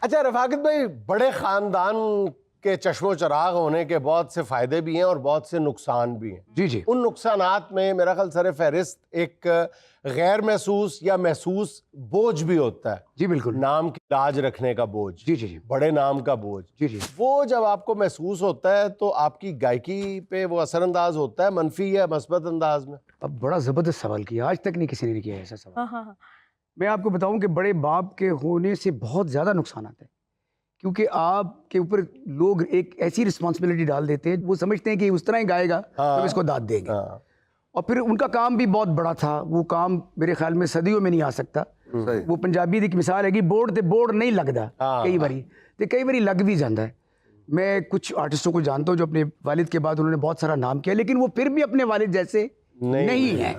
अच्छा रफाकत भाई, बड़े ख़ानदान के चश्मो चराग होने के बहुत से फ़ायदे भी हैं और बहुत से नुकसान भी हैं। जी जी। उन नुकसानात में मेरा ख्याल सर फहरिस्त एक गैर महसूस या महसूस बोझ भी होता है। जी बिल्कुल। नाम की लाज रखने का बोझ। जी जी जी। बड़े नाम का बोझ। जी जी। वो जब आपको महसूस होता है तो आपकी गायकी पे वो असरअंदाज होता है मनफी या मस्बत अंदाज में? अब बड़ा ज़बरदस्त सवाल किया, आज तक नहीं किसी ने किया ऐसा सवाल। हाँ। मैं आपको बताऊं कि बड़े बाप के होने से बहुत ज़्यादा नुकसान आता है, क्योंकि आपके ऊपर लोग एक ऐसी रिस्पॉन्सिबिलिटी डाल देते हैं, वो समझते हैं कि उस तरह ही गाएगा तो इसको दाद देंगे। और फिर उनका काम भी बहुत बड़ा था, वो काम मेरे ख्याल में सदियों में नहीं आ सकता। वो पंजाबी दी एक मिसाल है कि बोर्ड ते बोर्ड नहीं लगता कई बारी लग भी जाता है। मैं कुछ आर्टिस्टों को जानता हूँ जो अपने वालिद के बाद उन्होंने बहुत सारा नाम किया, लेकिन वो फिर भी अपने वालिद जैसे नहीं है।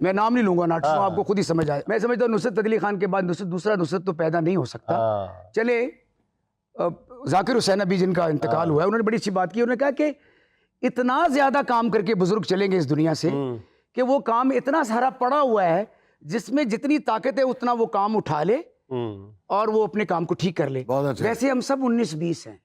मैं नाम नहीं लूंगा, आर्टिस्टों आपको खुद ही समझ आए। मैं समझता हूँ नुसरत अली खान के बाद दूसरा नुसरत तो पैदा नहीं हो सकता। चले जाकिर हुसैन अभी जिनका इंतकाल हुआ है, उन्होंने बड़ी अच्छी बात की। उन्होंने कहा कि इतना ज्यादा काम करके बुजुर्ग चलेंगे इस दुनिया से कि वो काम इतना सारा पड़ा हुआ है जिसमें जितनी ताकत है उतना वो काम उठा ले और वो अपने काम को ठीक कर ले। वैसे हम सब 19-20 हैं,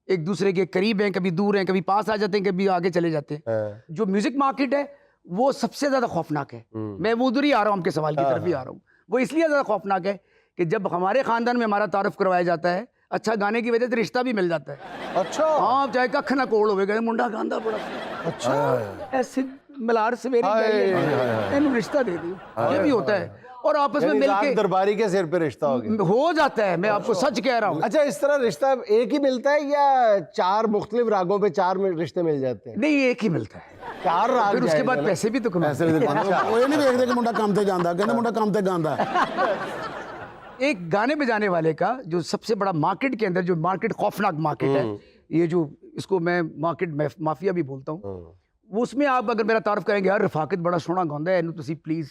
एक दूसरे के करीब हैं, कभी दूर हैं, कभी पास आ जाते हैं, कभी आगे चले जाते हैं। जो म्यूजिक मार्केट है वो सबसे ज्यादा खौफनाक है। मैं वो उधर ही आ रहा हूँ, आपके सवाल की तरफ ही आ रहा हूँ। वो इसलिए ज्यादा खौफनाक है कि जब हमारे खानदान में हमारा तारुफ करवाया जाता है अच्छा गाने की वजह से रिश्ता भी मिल जाता है। अच्छा हाँ, चाहे कख ना कोल होवे, मुंडा गांदा बड़ा अच्छा ऐसे मलार सवेरे इन रिश्ता दे दिया, ये भी होता है। और आपस में मिलके दरबारी के सिर पे रिश्ता हो जाता है। मैं आपको सच कह रहा हूँ। अच्छा, इस तरह रिश्ता एक ही मिलता है या 4 मुख्तलिफ रागों पे 4 रिश्ते मिल जाते हैं? नहीं, एक ही मिलता है। 4 राग, फिर उसके बाद पैसे भी तो कमाते हैं। वो नहीं देखते कि मुंडा काम ते जांदा, कहते मुंडा काम ते गांदा। एक गाने बजाने वाले का जो सबसे बड़ा मार्केट के अंदर, जो मार्केट खौफनाक मार्केट है, ये जो इसको मैं मार्केट माफिया भी बोलता हूँ, वो उसमें आप अगर मेरा तारुफ करेंगे, यार रफाकत बड़ा सोना गांदा है, तुसी प्लीज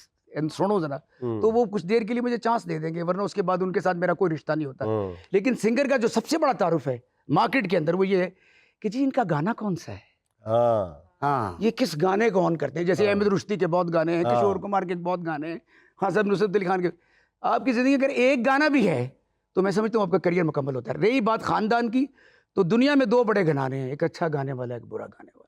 सुनो जरा, तो वो कुछ देर के लिए मुझे चांस दे देंगे, वरना उसके बाद उनके साथ मेरा कोई रिश्ता नहीं होता। लेकिन सिंगर का जो सबसे बड़ा तारुफ है मार्केट के अंदर वो ये है कि जी इनका गाना कौन सा है, हाँ ये किस गाने को ऑन करते हैं। जैसे अहमद रुश्ती के बहुत गाने हैं, किशोर कुमार के बहुत गाने हैं, हाँ सब नुसरत अली खान के। आपकी जिंदगी अगर एक गाना भी है तो मैं समझता हूँ आपका करियर मुकम्मल होता है। रही बात खानदान की, तो दुनिया में 2 बड़े घराने हैं, एक अच्छा गाने वाला, एक बुरा गाने वाला।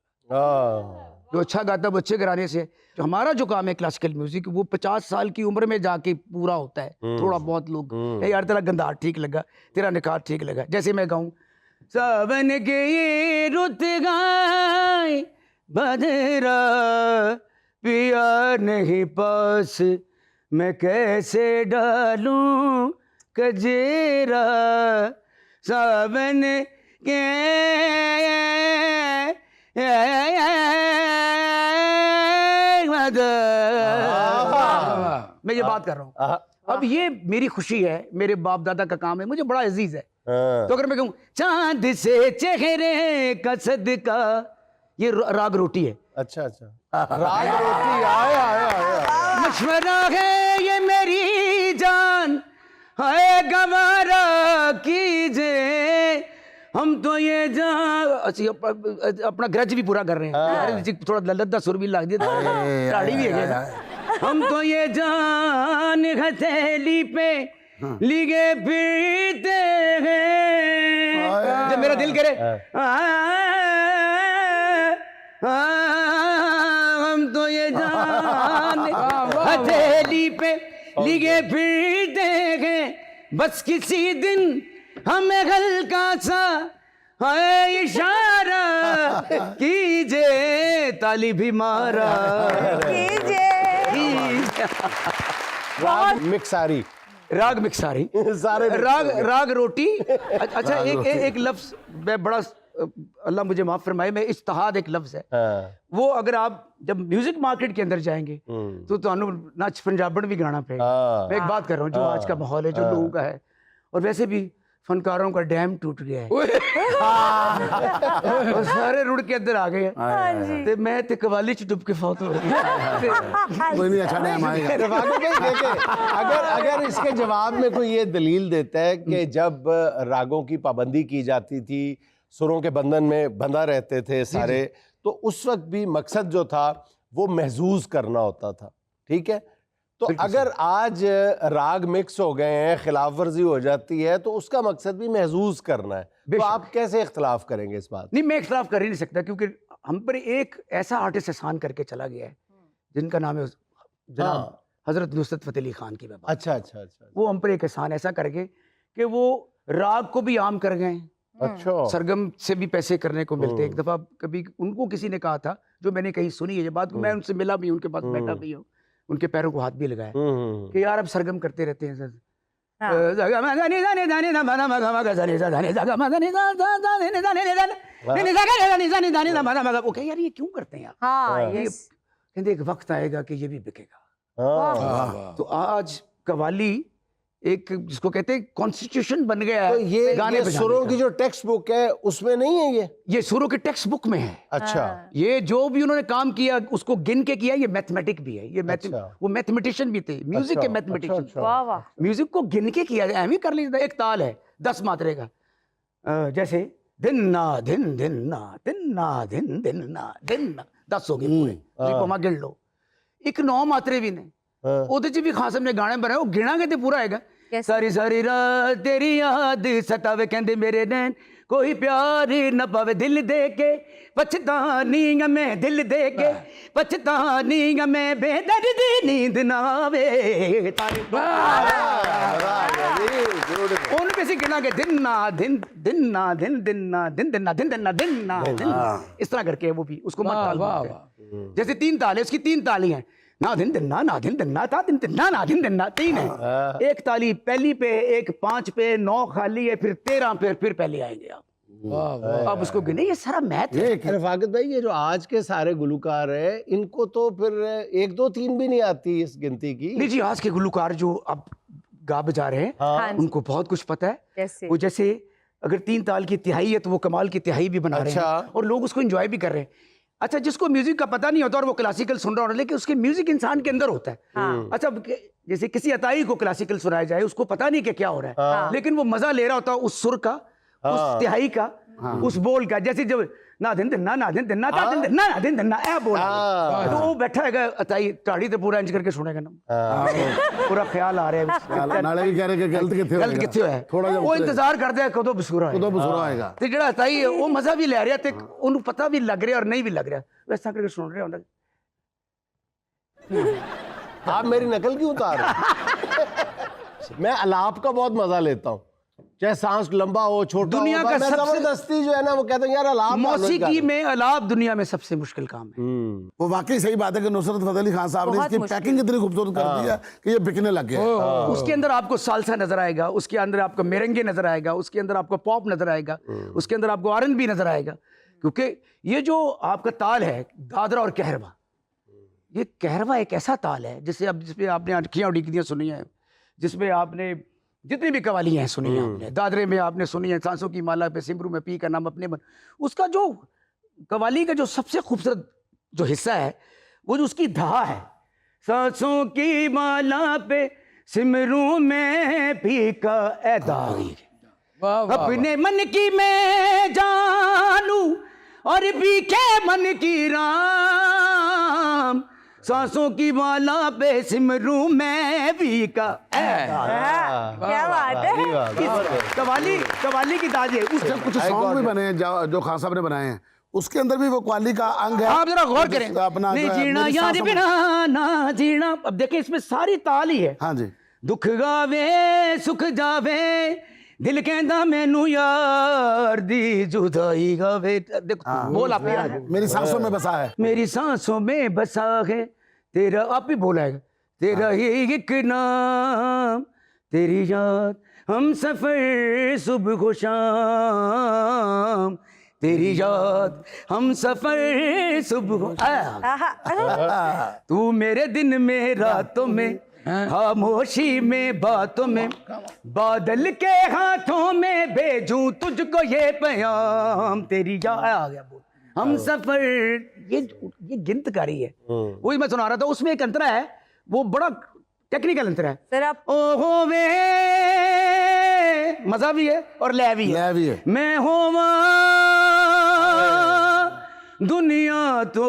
जो अच्छा गाता है वो अच्छे घराने से। जो हमारा जो काम है क्लासिकल म्यूजिक, वो 50 साल की उम्र में जाके पूरा होता है। थोड़ा बहुत लोग यार तेरा गंदार ठीक लगा, तेरा निकाह ठीक लगा। जैसे मैं गाऊं सावन के ये रुत गाय बदरा पिया नहीं पास, मैं कैसे डालूं कजेरा, सावन के मैं ये बात कर रहा हूँ। अब ये मेरी खुशी है, मेरे बाप दादा का काम है, मुझे बड़ा अजीज है। तो अगर मैं कहूँ चांद से चेहरे का सदका, ये राग रोटी है। अच्छा राग रोटी, आया मशवरा है ये मेरी जान, है गवारा कीजे, हम तो ये अपना ग्रज भी पूरा कर रहे हैं। थोड़ा लद्दा सुर भी लग दिया, ताड़ी भी है। हम तो ये जान हथेली पे लिगे फिरते हैं, जब मेरा दिल करे हम तो ये जान हथेली पे लिगे फिरते हैं, बस किसी दिन हमें हल्का सा है इशारा कीजिए, ताली भी मारा कीजिए। राग मिक्सारी, राग मिक्सारी सारे राग रोटी। अच्छा एक लफ्ज मैं बड़ा, अल्लाह मुझे माफ फरमाए, मैं इज्तिहाद एक लफ्ज है, वो अगर आप जब म्यूजिक मार्केट के अंदर जाएंगे तो तुहानू नच पंजाबन भी गाना पड़ेगा। मैं एक बात कर रहा हूँ, जो आज का माहौल है, जो लोगों का है, और वैसे भी फनकारों का डैम टूट गया है और सारे रुड़ के अंदर आ गए हैं, ते मैं ते कवाली च डुब के फौत हो गई। कोई नहीं अच्छा डैम आएगा। अगर इसके जवाब में कोई ये दलील देता है कि जब रागों की पाबंदी की जाती थी, सुरों के बंधन में बंधा रहते थे सारे, तो उस वक्त भी मकसद जो था वो महजूज करना होता था, ठीक है? तो अगर आज राग मिक्स हो गए हैं, खिलाफ वर्जी हो जाती है, तो उसका मकसद भी महसूस करना है, तो आप कैसे इख्तलाफ करेंगे इस बात? नहीं, मैं इख्तलाफ कर ही नहीं सकता, क्योंकि हम पर एक ऐसा आर्टिस्ट एहसान करके चला गया है जिनका नाम है जनाब हजरत नुसरत फतेह अली खान की बात। अच्छा। वो हम पर एक एहसान ऐसा करके कि वो राग को भी आम कर गए। अच्छा। सरगम से भी पैसे करने को मिलते। एक दफा कभी उनको किसी ने कहा था, जो मैंने कहीं सुनी है ये बात, मैं उनसे मिला भी, उनके पास बैठा भी हूँ, उनके पैरों को हाथ भी लगाया कि यार अब सरगम करते रहते हैं सर। वो कहे यार ये क्यों करते हैं आप? कहते एक वक्त आएगा कि ये भी बिकेगा। तो आज कव्वाली एक जिसको कहते हैं कॉन्स्टिट्यूशन बन गया है। तो ये गाने सुरों की जो टेक्स्ट बुक है उसमें नहीं है ये सुरों के टेक्स्ट बुक में है। अच्छा। ये जो भी उन्होंने काम किया उसको गिन के किया, ये मैथमेटिक भी है, ये वो मैथमेटिशियन भी थे, म्यूजिक के मैथमेटिशियन। म्यूजिक को गिन के किया जाए, एम ही कर लीजिए। एक ताल है 10 मात्रे का, जैसे दिन ना दिन दिन ना दिन ना दिन दिन ना दिन ना, 10 हो गए पूरे, गिन लो। एक 9 मात्रे भी ने ਉਹਦੇ ਚ ਵੀ ਖਾਸਮ ਨੇ ਗਾਣੇ ਬਣਾਏ, ਉਹ ਗਿਣਾਂਗੇ ਤੇ ਪੂਰਾ ਆਏਗਾ। ਸਾਰੀ ਸਾਰੀ ਰਾਤ ਤੇਰੀ ਯਾਦ ਸਤਾਵੇ, ਕਹਿੰਦੇ ਮੇਰੇ ਨੈਣ ਕੋਈ ਪਿਆਰ ਨਾ ਪਾਵੇ, ਦਿਲ ਦੇ ਕੇ ਪਛਤਾਨੀ ਆ ਮੈਂ, ਦਿਲ ਦੇ ਕੇ ਪਛਤਾਨੀ ਆ ਮੈਂ, ਬੇਦਰਦੀ ਨੀਂਦ ਨਾ ਆਵੇ। ਉਹਨੂੰ ਕਿਸੇ ਗਿਣਾਂਗੇ ਦਿਨ ਨਾ ਦਿਨ ਦਿਨ ਨਾ ਦਿਨ ਦਿਨ ਨਾ ਦਿਨ ਦਿਨ ਨਾ ਦਿਨ ਦਿਨ ਨਾ ਦਿਨ ना दिन, इस तरह करके वो भी उसको मत ताल बोलते हैं। जैसे 3 ताल है, उसकी 3 ताली हैं, ना दिन दिन ना दिन दिन ना ता दिन दिन ना दिन दिन ना, 3 है। एक ताली पहली पे, एक 5 पे, 9 खाली है, फिर 13 पे, फिर पहले आएंगे आप। अब उसको गिने, ये सारा मैथ है। रफाकत भाई, ये जो आज के सारे गुलकार हैं, इनको तो फिर 1 2 3 भी नहीं आती इस गिनती की। नहीं जी, आज के गुलकार जो अब गा बजा रहे हैं, उनको बहुत कुछ पता है। वो जैसे अगर 3 ताल की तिहाई है तो वो कमाल की तिहाई भी बना रहे हैं, और लोग उसको एंजॉय भी कर रहे हैं। अच्छा, जिसको म्यूजिक का पता नहीं होता और वो क्लासिकल सुन रहा होता है, लेकिन उसके म्यूजिक इंसान के अंदर होता है। अच्छा, जैसे किसी अताई को क्लासिकल सुनाया जाए, उसको पता नहीं कि क्या हो रहा है, लेकिन वो मजा ले रहा होता है उस सुर का, उस तिहाई का, उस बोल का। जैसे जब ना दिन दिन ना दिन दिन ना ता दिन दिन ना दिन दिन ना ए बोल, तो वो बैठा है अताई ताड़ी तो पूरा इंज करके सुनेगा ना, पूरा ख्याल आ रहा है, नाले भी कह रहे कि गलत किथे है, वो इंतजार करते हैं कदों बसूरा आएगा। ते जेड़ा अताई है वो मजा भी ले रहा ते उन्हें पता भी लग रहा और नहीं भी लग रहा, वैसा करके सुन रहे होंगे। आप मेरी नकल क्यों उतार रहे हैं? मैं अलाप का बहुत मजा लेता हूँ, चाहे सांस लंबा हो छोटा दुनिया हो, का मैं जबरदस्ती जो है ना वो कहता हूँ यार अलाप। मौसीकी में अलाप दुनिया में सबसे मुश्किल काम है। वो वाकई सही बात है कि नुसरत फतेह अली खान साहब ने इसकी पैकिंग इतनी खूबसूरत कर दी है कि ये बिकने लग गया। उसके अंदर आपको सालसा नजर आएगा, उसके अंदर आपको मेरेंगे नजर आएगा, उसके अंदर आपको पॉप नजर आएगा, उसके अंदर आपको R&B नजर आएगा। क्योंकि ये जो आपका ताल है दादरा और कहरवा, ये कहरवा एक ऐसा ताल है जिसपे आपने अटकियाँ उड़िकदियाँ सुनी है, जिसमें आपने जितनी भी कवाली हैं सुनी है आपने, दादरे में आपने सुनी है, सांसों की माला पे सिमरू में पी का नाम अपने मन। उसका जो कवाली का जो सबसे खूबसूरत जो हिस्सा है वो जो उसकी धा है, सांसों की माला पे सिमरू में पी का ए दागी, अपने मन की मैं जानू और बीके मन की राम, सांसों की माला पे सिमरू में भी का। क्या बात है। कवाली की ताज है। उसके कुछ सॉन्ग भी बने हैं जो खान साहब ने बनाए हैं, उसके अंदर भी वो कव्वाली का अंग है। आप जरा गौर करें, अपना नहीं जीना यार बिना ना जीना। अब देखिए इसमें सारी ताल ही है। हाँ जी। दुख गावे सुख जावे, दिल कहता मैनू यार दी जुदाई गावे। देखो बोल आप यार, मेरी सांसों में बसा है, मेरी सांसों में बसा है तेरा, आप भी बोला है, तेरा ही एक नाम, तेरी याद हम सफर सुबह को शाम, तेरी याद हम सफर सुबह तू मेरे दिन में रातों में, खामोशी में बातों में, बादल के हाथों में भेजूं तुझको ये पैगाम, तेरी याद आ गया बोल हम सफर। ये गिनतकारी है, वही मैं सुना रहा था। उसमें एक अंतरा है, वो बड़ा टेक्निकल अंतर है सर। आप ओहो वे मजा भी है और लय भी है। मैं होवा दुनिया तो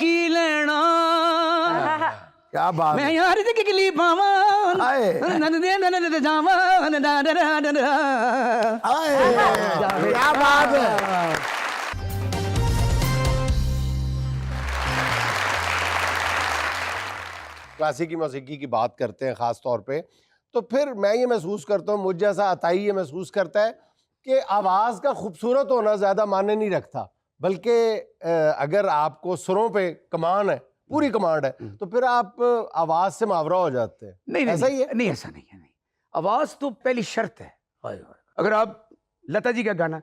की लेना, क्या बात मैं है। यार के लिए पावन आए। क्या बात है। क्लासिकी मौसीकी की बात करते हैं ख़ास तौर पे, तो फिर मैं ये महसूस करता हूँ, मुझ जैसा अताई ये महसूस करता है कि आवाज़ का खूबसूरत होना ज़्यादा मायने नहीं रखता, बल्कि अगर आपको सुरों पे कमान है, पूरी कमांड है, तो फिर आप आवाज़ से मावरा हो जाते हैं। नहीं ऐसा ही है? नहीं, ऐसा नहीं है। नहीं, आवाज तो पहली शर्त है। अगर आप लता जी का गाना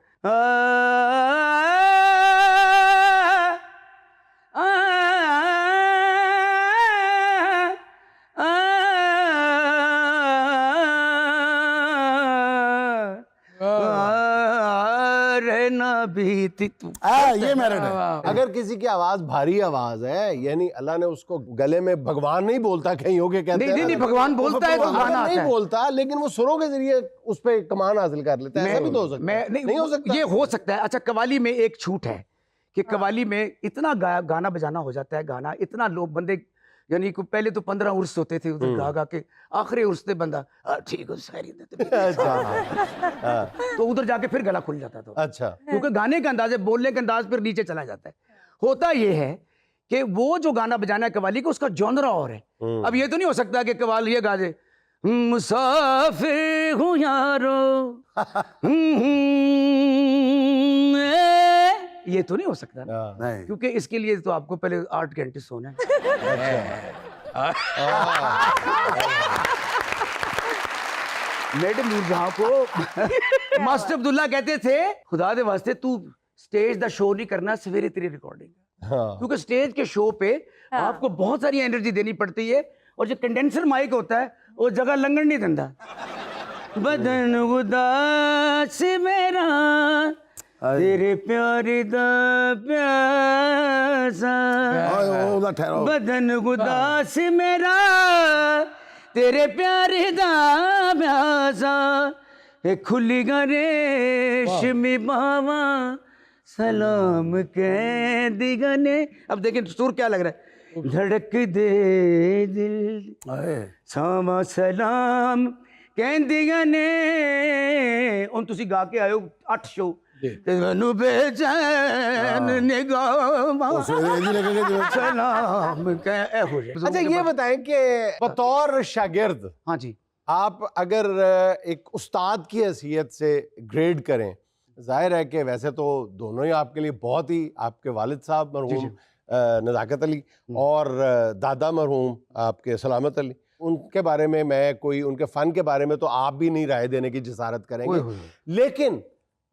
रहना बीती तू, ये मेरिट है। अगर किसी की आवाज भारी आवाज है, यानी अल्लाह ने उसको गले में भगवान नहीं बोलता, कहीं होके कहते नहीं हैं नहीं, भगवान बोलता है तो भगवान गाना नहीं आता है। बोलता, लेकिन वो सुरों के जरिए उस पे कमान हासिल कर लेता है। ऐसा भी तो हो सकता मैं है। नहीं हो सकता। ये हो सकता है। अच्छा, कवाली में एक छूट है कि कवाली में इतना गाना बजाना हो जाता है, गाना इतना लोग बंदे, यानी कि पहले तो 15 उर्स होते थे उधर गा गा के, आखिरी उर्स पे बंदा ठीक है शायरी अच्छा तो उधर जाके फिर गला खुल जाता था। अच्छा, क्योंकि गाने का अंदाज है, बोलने का अंदाज फिर नीचे चला जाता है। होता ये है कि वो जो गाना बजाना है कवाली का, उसका जॉनरा और है। अब ये तो नहीं हो सकता कि कवाली ये गा दे मुसाफिर हूँ यारो ये तो नहीं हो सकता ना, नहीं। क्योंकि इसके लिए तो आपको पहले 8 घंटे सोना है। मैडम नूरजहां को मास्टर अब्दुल्ला कहते थे, खुदा दे वास्ते तू स्टेज दा शो नहीं करना, सवेरे तेरी रिकॉर्डिंग, क्योंकि स्टेज के शो पे आपको बहुत सारी एनर्जी देनी पड़ती है, और जो कंडेंसर माइक होता है वो जगह लंगड़ नहीं देता। बदन उदास मेरा तेरे प्यार दा प्यासा, ठहरो। बदन उदास मेरा तेरे प्यार दा प्यासा, खुली गा रेशमी बावा सलाम कह दिगने। अब देखिए सुर क्या लग रहा है, धड़क दे दिल सामा सलाम कहंदियां ने। ਹੁਣ ਤੁਸੀਂ ਗਾ ਕੇ ਆਇਓ 8 शो ਤੇ ਮੈਨੂੰ बेचैन निगाह सलाम कह हो जाए। अच्छा ये बताएं कि बतौर शागिर्द हाँ जी, आप अगर एक उस्ताद की हैसियत से ग्रेड करें, जाहिर है कि वैसे तो दोनों ही आपके लिए बहुत ही, आपके वालिद साहब मरहूम नज़ाकत अली और दादा मरहूम आपके सलामत अली, उनके बारे में मैं कोई उनके फ़न के बारे में तो आप भी नहीं राय देने की जसारत करेंगे, लेकिन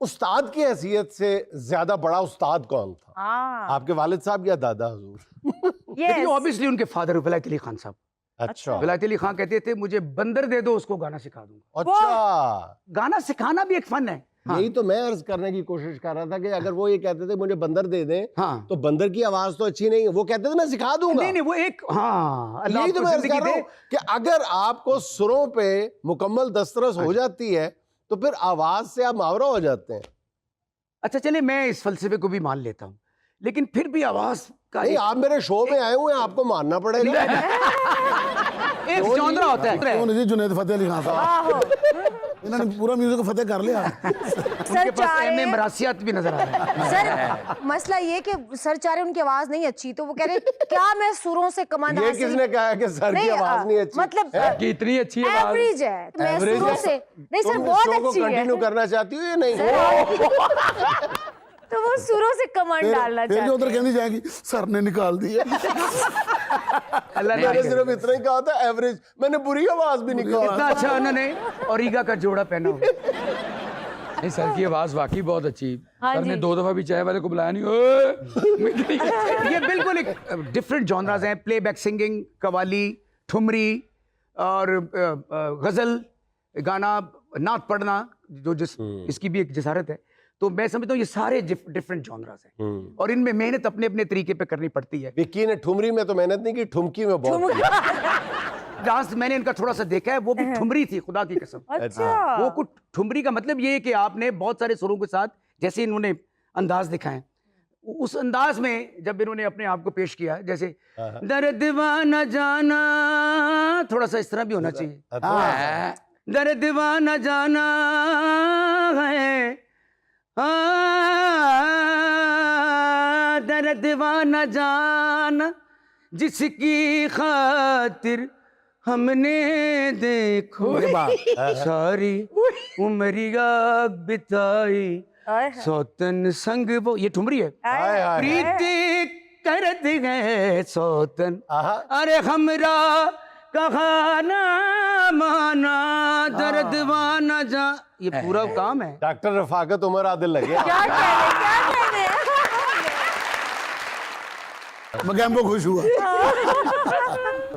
उस्ताद की हैसियत से ज़्यादा बड़ा उस्ताद कौन था? आपके वालिद साहब या दादा हुजूर? लेकिन ऑब्वियसली उनके फादर विलायत अली खान साहब। अच्छा, विलायत अली खान कहते थे मुझे बंदर दे दो, उसको गाना सिखा दूंगा। अच्छा, गाना सिखाना भी एक फन है। हाँ। यही तो मैं अर्ज करने की कोशिश कर रहा था कि अगर वो ये कहते थे मुझे बंदर दे दें, हाँ। तो बंदर की आवाज तो अच्छी नहीं है, वो कहते थे मैं सिखा दूंगा। नहीं नहीं, वो एक, हाँ, अल्लाह यही तो आपको मैं अर्ज जिंदगी कर रहा दे। हूं कि अगर आपको सुरों पे मुकम्मल दस्तरस हो जाती है तो फिर आवाज से आप मावरा हो जाते हैं। अच्छा चले, मैं इस फलसफे को भी मान लेता हूँ, लेकिन फिर भी आवाज का नहीं, आप मेरे शो में आए हुए हैं, आपको मानना पड़ेगा। एक जॉनरा होता है। कौन है जी? जुनैद फतेह अली खान साहब, इन्होंने पूरा म्यूजिक को फतेह कर लिया। उनके पास एम ए मरासियात भी नजर आ रहा है। सर मसला ये कि सर चाह रहे उनकी आवाज नहीं अच्छी, तो वो कह रहे क्या मैं सुरों से कमांड ये किसने कहा है कि सर की आवाज नहीं अच्छी? मतलब कि इतनी अच्छी आवाज एवरेज है, तो मैं Average सुरों है? से नहीं सर, तुम बहुत शो को अच्छी है, कंटिन्यू करना चाहती हो या नहीं? तो वो सुरों से कमांड डालना फिर जो चाहते उधर कहनी जाएगी सर ने निकाल दिया। अल्लाह मैंने ने सिर्फ इतना ही कहा था एवरेज, मैंने बुरी आवाज भी नहीं कहा। इतना अच्छा उन्होंने ओरिगा का जोड़ा पहना हुआ। नहीं, सर की आवाज वाकई बहुत अच्छी। हाँ सर ने जी। 2 दफा भी चाय वाले को बुलाया नहीं। ओए! ये बिल्कुल एक डिफरेंट जॉनरास हैं, प्लेबैक सिंगिंग, कवाली, ठुमरी और गजल गाना, नात पढ़ना, जो जिस इसकी भी एक जसारत है। तो मैं समझता हूँ ये सारे डिफरेंट जॉनरास हैं और इनमें मेहनत अपने अपने तरीके पे करनी पड़ती है। विक्की ने ठुमरी में तो मेहनत नहीं की, ठुमकी में बहुत की। डांस मैंने इनका थोड़ा सा देखा है, वो भी ठुमरी थी, खुदा की कसम। अच्छा वो कुछ ठुमरी का मतलब ये है कि आपने बहुत सारे सुरों के साथ, जैसे इन्होंने अंदाज दिखाए, उस अंदाज में जब इन्होंने अपने आप को पेश किया, जैसे दर्द न जाना, थोड़ा सा इस तरह भी होना चाहिए। दर्द न जाना है, दर्द न जाना जिसकी खातिर हमने देखो सारी उमरिया बिताई सौतन संग वो, ये ठुमरी है। प्रीति करत है सौतन, अरे हमरा कहा ना माना, दर्द वाना जा, ये पूरा काम है। डॉक्टर रफाकत उमर आदिल लगे। क्या कह रहे हैं? मगैम्बो खुश हुआ।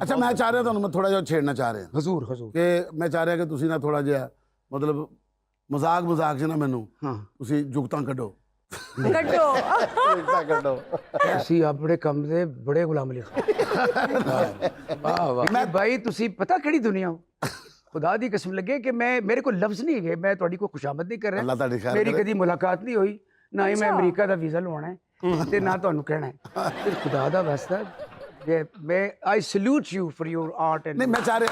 अच्छा मैं चाह रहा था, मैं थोड़ा जो छेड़ना चाह रहे हैं हजूर हजूर कि मैं चाह रहा कि तुसी ना थोड़ा जिहा मतलब मजाक मजाक च ना मैनू तुसी जुगतां कड्डो। कड्डो। ਅਸੀਂ ਆਪਣੇ ਕੰਮ ਦੇ ਬੜੇ ਗੁਲਾਮ ਅਲੀ ਖਾਨ। ਵਾਹ ਵਾਹ। ਮੈਂ ਭਾਈ ਤੁਸੀਂ ਪਤਾ ਕਿਹੜੀ ਦੁਨੀਆ ਹੋ, ਖੁਦਾ ਦੀ ਕਸਮ ਲੱਗੇ ਕਿ ਮੈਂ ਮੇਰੇ ਕੋਲ ਲਫ਼ਜ਼ ਨਹੀਂ ਹੈਗੇ, ਮੈਂ ਤੁਹਾਡੀ ਕੋਈ ਖੁਸ਼ਾਮਦ ਨਹੀਂ ਕਰ ਅੱਲਾਹ ਤੁਹਾਡੀ ਰਿਹਾ, ਖੈਰ ਮੇਰੀ ਕਰੇ। ਕਦੀ ਮੁਲਾਕਾਤ ਨਹੀਂ ਹੋਈ, ਨਾ ਹੀ ਮੈਂ ਅਮਰੀਕਾ ਦਾ ਵੀਜ਼ਾ ਲਵਾਉਣਾ ਹੈ ਤੇ ਨਾ ਤੁਹਾਨੂੰ ਕਹਿਣਾ ਹੈ। ਤੇ ਖੁਦਾ ਦਾ ਵਾਸਤਾ ਕਿ ਮੈਂ I salute you for your art and नहीं मैं चाह रहा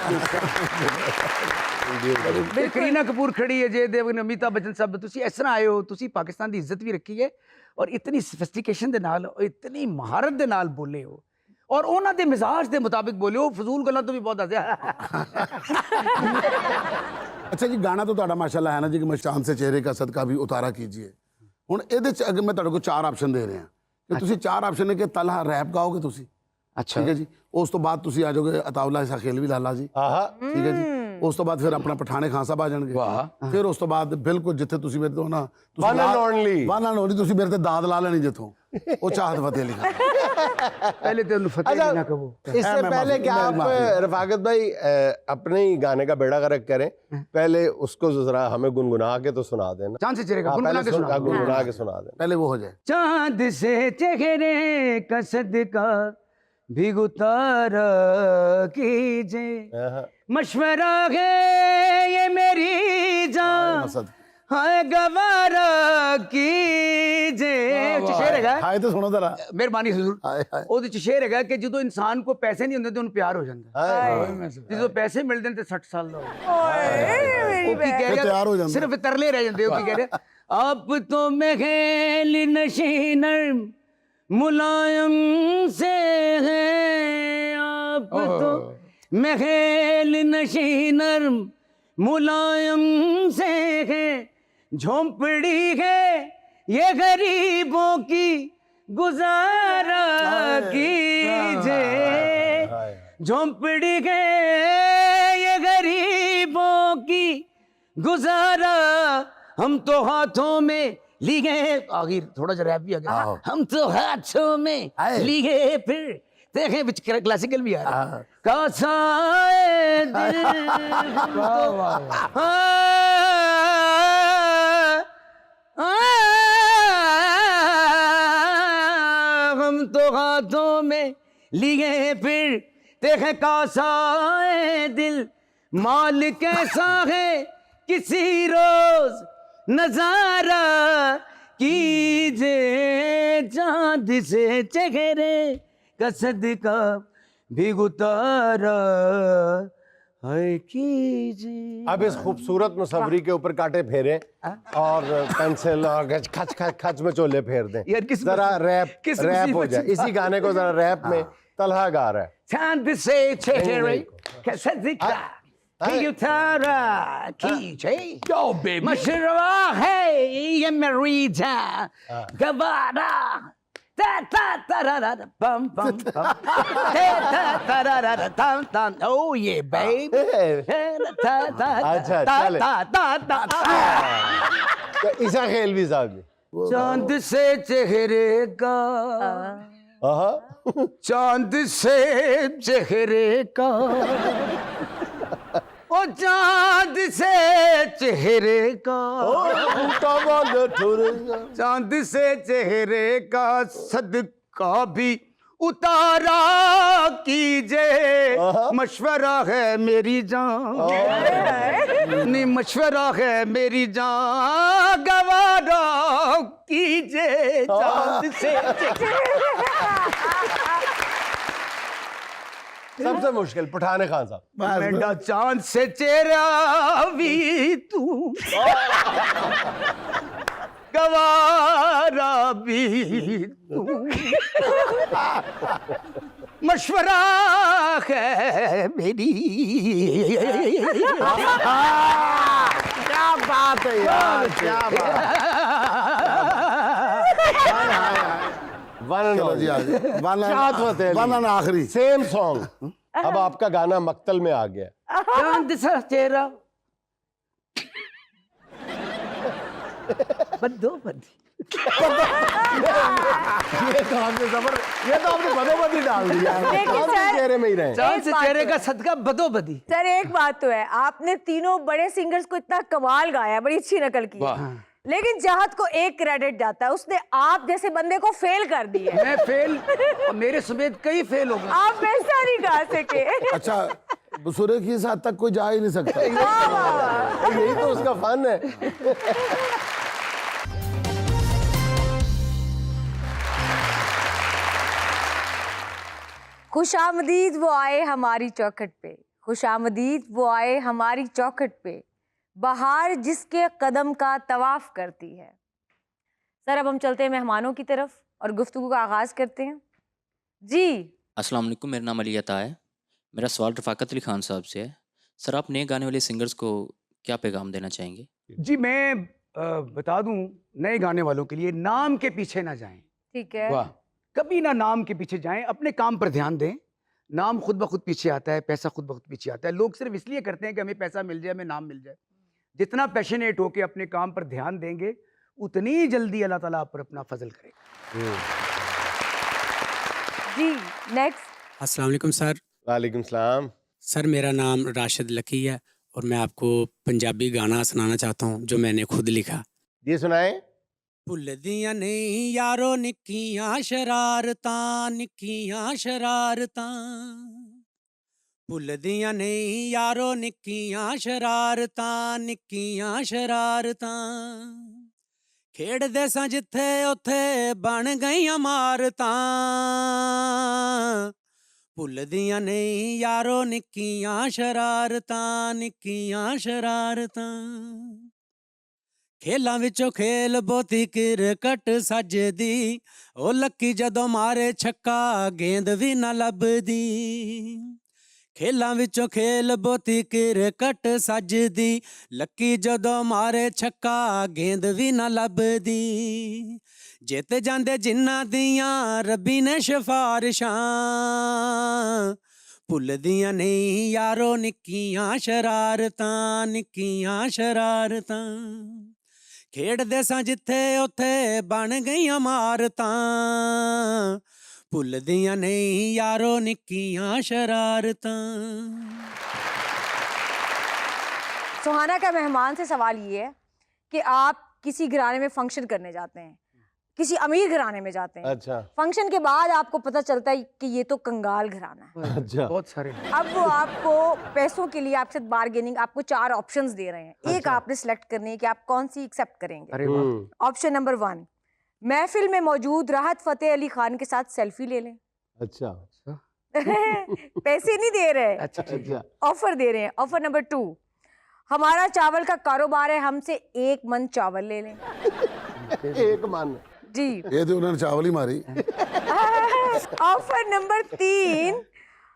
ਮੇਰੇ ਕਰੀਨਾ ਕਪੂਰ ਖੜੀ ਹੈ, ਜੇ ਦੇਵਗਨ, ਅਮਿਤਾਭ ਬੱਚਨ ਸਾਹਿਬ, ਤੁਸੀਂ ਇਸ ਤਰ੍ਹਾਂ ਆਏ ਹੋ, ਤੁਸੀਂ ਪਾਕਿਸਤਾਨ ਦੀ ਇੱਜ਼ਤ ਵੀ ਰੱਖੀ ਹੈ ਔਰ ਇਤਨੀ ਸਫਿਸਟੀਕੇਸ਼ਨ ਦੇ ਨਾਲ, ਇਤਨੀ ਮਹਾਰਤ ਦੇ ਨਾਲ ਬੋਲੇ ਹੋ ਔਰ ਉਹਨਾਂ ਦੇ ਮਿਜ਼ਾਜ ਦੇ ਮੁਤਾबिक ਬੋਲੇ ਹੋ। ਫਜ਼ੂਲ ਗੱਲਾਂ ਤੋਂ ਵੀ ਬਹੁਤ ਹੱਸਿਆ। अच्छा जी गाना तो ਤੁਹਾਡਾ माशाल्लाह है ना जी कि मशान से चेहरे का सदका भी उतारा कीजिए। ਹੁਣ ਇਹਦੇ ਚ ਅਗਰ ਮੈਂ ਤੁਹਾਡੇ ਕੋਲ 4 ਆਪਸ਼ਨ ਦੇ ਰਿਹਾ ਕਿ ਤੁਸੀਂ 4 ਆਪਸ਼ਨ ਨੇ ਕਿ ਤਲਹਾ ਰੈਪ ਗਾਓਗੇ ਤੁਸੀਂ, ਅੱਛਾ ਠੀਕ ਹੈ ਜੀ, ਉਸ ਤੋਂ ਬਾਅਦ ਤੁਸੀਂ ਆ ਜਾਓਗੇ ਅਤਾਉਲਾ ਇਸਾ ਖੇਲਵੀ ਲਾਲਾ ਜੀ, ਠੀਕ ਹੈ ਜੀ, ਉਸ ਤੋਂ ਬਾਅਦ ਫਿਰ ਆਪਣਾ ਪਠਾਣੇ ਖਾਨ ਸਾਹਿਬ ਆ ਜਾਣਗੇ, ਵਾਹ। ਫਿਰ ਉਸ ਤੋਂ ਬਾਅਦ ਬਿਲਕੁਲ ਜਿੱਥੇ ਤੁਸੀਂ ਮੇਰੇ ਤੋਂ ਨਾ One and only। One and only ਤੁਸੀਂ ਮੇਰੇ ਤੇ ਦਾਦ ਲਾ ਲੈਣੀ ਜਿੱਥੋਂ, ਉਹ ਚਾਹਤ ਫਤਿਹ ਅਲੀ ਖਾਨ। पहले तो उन्हें फतेह भी ना कहो। इससे मैं पहले माफी- कि मैं आप माफी- रफाकत भाई अपने ही गाने का बेड़ा गर्क करें, पहले उसको जरा हमें गुनगुना के तो सुना देना। चांद से चेहरे का हाँ, गुनगुना पहले के सुना। गुनगुना के सुना देना। पहले वो हो जाए। चांद से चेहरे का सदका भी उतारा कीजिए, मशवरा है ये मेरी जान, मसद हाय गवारा कीजिए। शेर हैगा, हाय तो सुनो जरा। ਮਿਹਰਬਾਨੀ ਹਜ਼ੂਰ। ਹਾਏ ਹਾਏ ਉਹਦੇ ਚ ਸ਼ੇਰ ਹੈਗਾ ਕਿ ਜਦੋਂ ਇਨਸਾਨ ਕੋ ਪੈਸੇ ਨਹੀਂ ਹੁੰਦੇ ਤੇ ਉਹਨੂੰ ਪਿਆਰ ਹੋ ਜਾਂਦਾ, ਜਦੋਂ ਪੈਸੇ ਮਿਲਦੇ ਨੇ ਤੇ 60 ਸਾਲ ਦਾ ਹੋ ਉਹ ਕੀ ਕਹਿ ਫਿਰ ਤਿਆਰ ਹੋ ਰਿਹਾ, ਜਾਂਦਾ। ਸਿਰਫ ਤਰਲੇ ਰਹਿ ਜਾਂਦੇ। ਉਹ ਕੀ ਕਹਿ ਰਿਹਾ, ਆਪ तो महल नशीनर मुलायम से है, आप तो महल नशीनर मुलायम से है, झोंपड़ी है ये गरीबों की गुजारा कीजिए, झोंपड़ी है ये गरीबों की गुजारा, हम तो हाथों में लिए, आखिर थोड़ा सा रैप भी आ गया, हम तो हाथों में लिए फिर देखें, बिच क्लासिकल भी आ रहा है, कासाए दिल हम तो हाथों में लिए फिर देखें कासाए दिल, माल कैसा है किसी रोज नजारा कीजिए, चांद से चेहरे का सदका भी उतारा है कीजिए। अब इस खूबसूरत मुसव्वरी के ऊपर कांटे फेरें और पेंसिल और खच खच खच में चोले फेर दें। यार किस जरा रैप किस रैप हो मुसीबत जाए। से- इसी गाने को जरा रैप में तलहा गा रहा है। चांद से चेहरे का सदका भी उतारा कीजिए, Yo, baby. मशरवा है ये मेरी जान, गवारा ta ta ta ra ra bum bum bum ta ta ta ra ra tam tam, oh yeah baby, ta ta अच्छा, ta चले। ta ta ta। तो ईसा खेलवी साहब जी। चांद से चेहरे का, आहा। चांद से चेहरे का, ओ चांद से चेहरे का, चांद से चेहरे का सदका भी उतारा कीजिए, मशवरा है मेरी जान, नहीं मशवरा है मेरी जान, गवारा कीजिए चांद से। सबसे मुश्किल पठान खान साहब। मेरा चांद से चेहरा भी तू, गवारा भी तू, मशवरा है मेरी। क्या बात है यार, क्या बात। चलो जी आगे। वन आखिरी सेम सॉन्ग। अब आपका गाना मक्तल में आ गया। चांद सा चेहरा बदो बदी। ये तो आपने बदोबदी डाल दिया। लेकिन आप सर- चेहरे में ही रहे। चांद से बात चेहरे तो का सदका बदो बदी। सर एक बात तो है, आपने तीनों बड़े सिंगर्स को इतना कमाल गाया, बड़ी अच्छी नकल की, लेकिन चाहत को एक क्रेडिट जाता है, उसने आप जैसे बंदे को फेल कर दिया। मैं फेल और मेरे समेत कई फेल हो गए। आप वैसा नहीं गा सके। अच्छा, सूर्य की इस हद तक कोई जा ही नहीं सकता। यही तो उसका फन है। खुशामदीद वो आए हमारी चौखट पे, खुशामदीद वो आए हमारी चौखट पे, बहार जिसके कदम का तवाफ करती है। सर अब हम चलते हैं मेहमानों की तरफ और गुफ्तगू का आगाज करते हैं। जी अस्सलाम वालेकुम, मेरा नाम अली अता है। मेरा सवाल रफ़ाकत अली खान साहब से है। सर आप नए गाने वाले सिंगर्स को क्या पैगाम देना चाहेंगे? जी मैं बता दूं नए गाने वालों के लिए, नाम के पीछे ना जाएं। ठीक है। वाह, कभी ना नाम के पीछे जाएं, अपने काम पर ध्यान दें। नाम खुद ब खुद पीछे आता है, पैसा खुद ब खुद पीछे आता है। लोग सिर्फ इसलिए करते हैं कि हमें पैसा मिल जाए, हमें नाम मिल जाए। जितना पैशनेट होके अपने काम पर ध्यान देंगे, उतनी जल्दी अल्लाह ताला आप पर अपना फजल करेगा। जी नेक्स्ट। अस्सलाम वालेकुम सर। वालेकुम सलाम। सर मेरा नाम राशिद लकी है और मैं आपको पंजाबी गाना सुनाना चाहता हूँ जो मैंने खुद लिखा। ये सुनाए। भुलदियां नहीं यारो निक्कियां शरारतां, निक्कियां शरारतां, भुलदियां नहीं यारो निक्कियां शरारतां, निक्कियां शरारतां, खेड़दे सां जिथे उथे बन गईयां मारतां, भुलदियां नहीं यारो निक्कियां शरारतां, निक्कियां शरारतां, खेलां विचों खेल बोती क्रिकेट सजदी, ओ लक्की जदों मारे छक्का गेंद भी ना लभदी, खेलां विचों खेल बोती क्रिकेट सजदी, लक्की जदों मारे छक्का गेंद भी ना लभदी, जित जांदे जिन्ना दियां रब्बी ने सिफारिशां, भुलदियां नहीं यारो निक्कियां शरारतां, निक्कियां शरारतां, खेड़दे सां जिथे उथे बन गईयां मारतां, भुलदियां नहीं यारो निक्कियां शरारतां। सुहाना का मेहमान से सवाल ये है कि आप किसी घराने में फंक्शन करने जाते हैं, किसी अमीर घराने में जाते हैं। अच्छा। फंक्शन के बाद आपको पता चलता है कि ये तो कंगाल घराना है। अच्छा। बहुत सारे अब वो आपको पैसों के लिए आपसे बार्गेनिंग, आपको 4 ऑप्शंस दे रहे हैं। एक आपने सेलेक्ट करनी है कि आप कौन सी एक्सेप्ट करेंगे। अरे वाह। ऑप्शन नंबर 1, महफिल में मौजूद राहत फतेह अली खान के साथ सेल्फी ले लें। अच्छा। पैसे नहीं दे रहे, अच्छा ठीक है। ऑफर दे रहे हैं। ऑफर नंबर 2, हमारा चावल का कारोबार है, हमसे 1 मन चावल ले लें। एक मन जी। ये तो उन्होंने चावल ही मारी। ऑफर नंबर 3,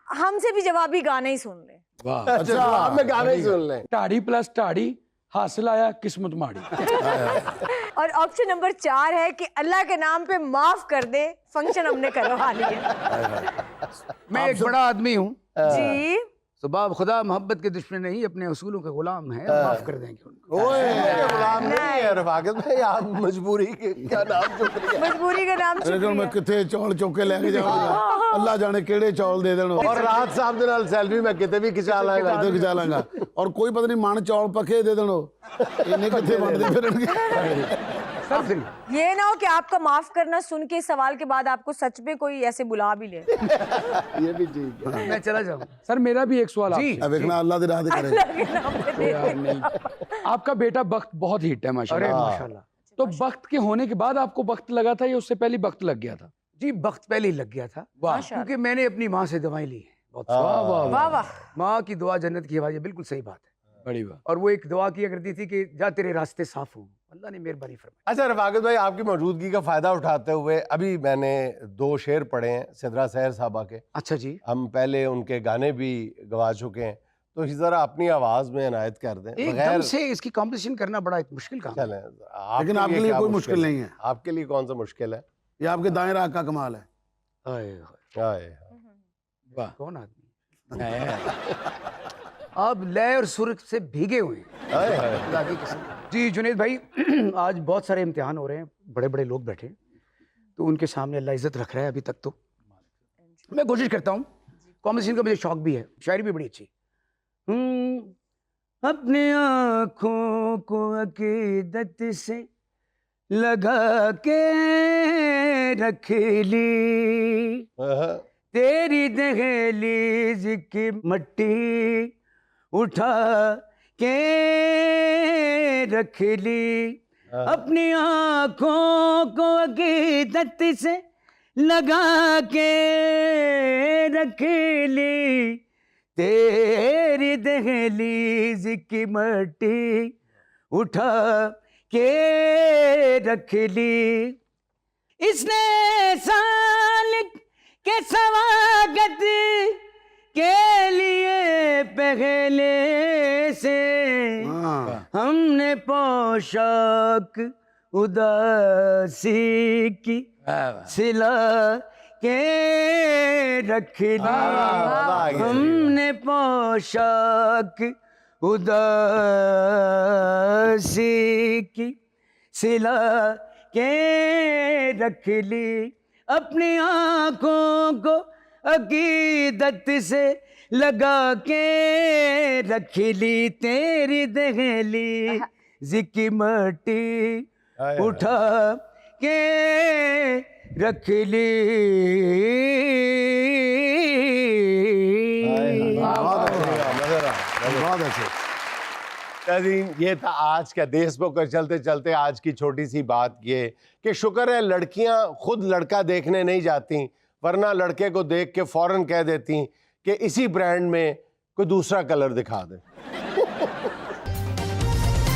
हमसे भी जवाबी गाने ही सुन लें। वाह, अच्छा, आप में गाने ही सुन लें। टाड़ी प्लस टाड़ी, हासिल आया किस्मत माड़ी। और ऑप्शन नंबर 4 है कि अल्लाह के नाम पे माफ कर दे, फंक्शन हमने करवा लिया। मैं एक बड़ा आदमी हूँ जी। तो बाप खुदा मोहब्बत के दुश्मन नहीं, अपने उसूलों के गुलाम है, माफ कर देंगे उनको। ओए गुलाम नहीं है रफाकत भाई, आप मजबूरी का नाम चुक रही है। मजबूरी का नाम मेरे चुक को मैं कितने चौल चौके लेके जाऊंगा, अल्लाह जाने केड़े चौल दे देण। और राहत साहब दे नाल सेल्फी मैं किते भी खिचा लांगा। इधर खिचा लांगा और कोई पता नहीं मन चौल पके दे देणो, इन्हें कितने बनदे फिरनगे। आप सुनिए। ये ना हो कि आपका माफ करना सुन के इस सवाल के बाद आपको सच में कोई ऐसे बुला भी ले। ये भी ठीक है। मैं चला जाऊँ। सर मेरा भी एक सवाल जी। आपसे। अब देखना अल्लाह दे राह दे करे। अल्लाह के नाम पे दे यार दे। नहीं, आपका बेटा वक्त बहुत हिट है अरे माशाल्लाह। माशाल्लाह। तो वक्त के होने के बाद आपको वक्त लगा था या उससे पहले वक्त लग गया था? जी वक्त पहले ही लग गया था, वाह, माशाल्लाह। क्योंकि मैंने अपनी माँ से दवाएं ली हैं। बहुत वाह वाह वाह वाह। माँ की दुआ जन्नत की आवाज़ है, बिल्कुल सही बात है। बड़ी बात। और वो एक दुआ किया करती थी कि जा तेरे रास्ते साफ हों, अल्लाह ने मेहरबानी फरमाई। अच्छा रफाकत भाई, आपकी मौजूदगी का फ़ायदा उठाते हुए अभी मैंने 2 शेर पढ़े हैं सिद्रा सहर साहबा के। अच्छा जी। हम पहले उनके गाने भी गवा चुके हैं, तो इस ज़रा अपनी आवाज़ में इनायत कर दें। एकदम से इसकी कॉम्पिटिशन करना बड़ा एक मुश्किल काम है। चलें, लेकिन आपके लिए क्या कोई मुश्किल नहीं है। आपके लिए कौन सा मुश्किल है? ये आपके दाएं राह का कमाल है। हाय हाय, आए, वाह। कौन आदमी? आप लय और सुर से भीगे हुए हैं। आए, आए। खुदा की कसम। जी जुनेद भाई, आज बहुत सारे इम्तिहान हो रहे हैं, बड़े बड़े लोग बैठे हैं, तो उनके सामने अल्लाह इज्जत रख रहा है अभी तक। तो मैं कोशिश करता हूँ, कॉम्पिटिशन का मुझे शौक भी है, शायरी भी बड़ी अच्छी। अपने आँखों को अकीदत से लगा के रख ली, तेरी दहलीज की मट्टी उठा के रख ली। अपनी आँखों को अकीदत से लगा के रख ली, तेरी दहलीज की मट्टी उठा के रख ली। इसने सालिक के स्वागत के लिए पहले से हाँ। हमने पोशाक उदासी की वाह, वाह। सिला के रख ली। हमने पोशाक उदासी की सिला के रख ली। अपनी आँखों को अकीदत से लगा के रख ली, तेरी दहली जिकी मट्टी उठा के रख ली। बहुत अच्छे। नाज़रीन, ये था आज का देश पर चलते चलते आज की छोटी सी बात ये कि शुक्र है लड़कियां खुद लड़का देखने नहीं जाती, वरना लड़के को देख के फौरन कह देती कि इसी ब्रांड में कोई दूसरा कलर दिखा दे।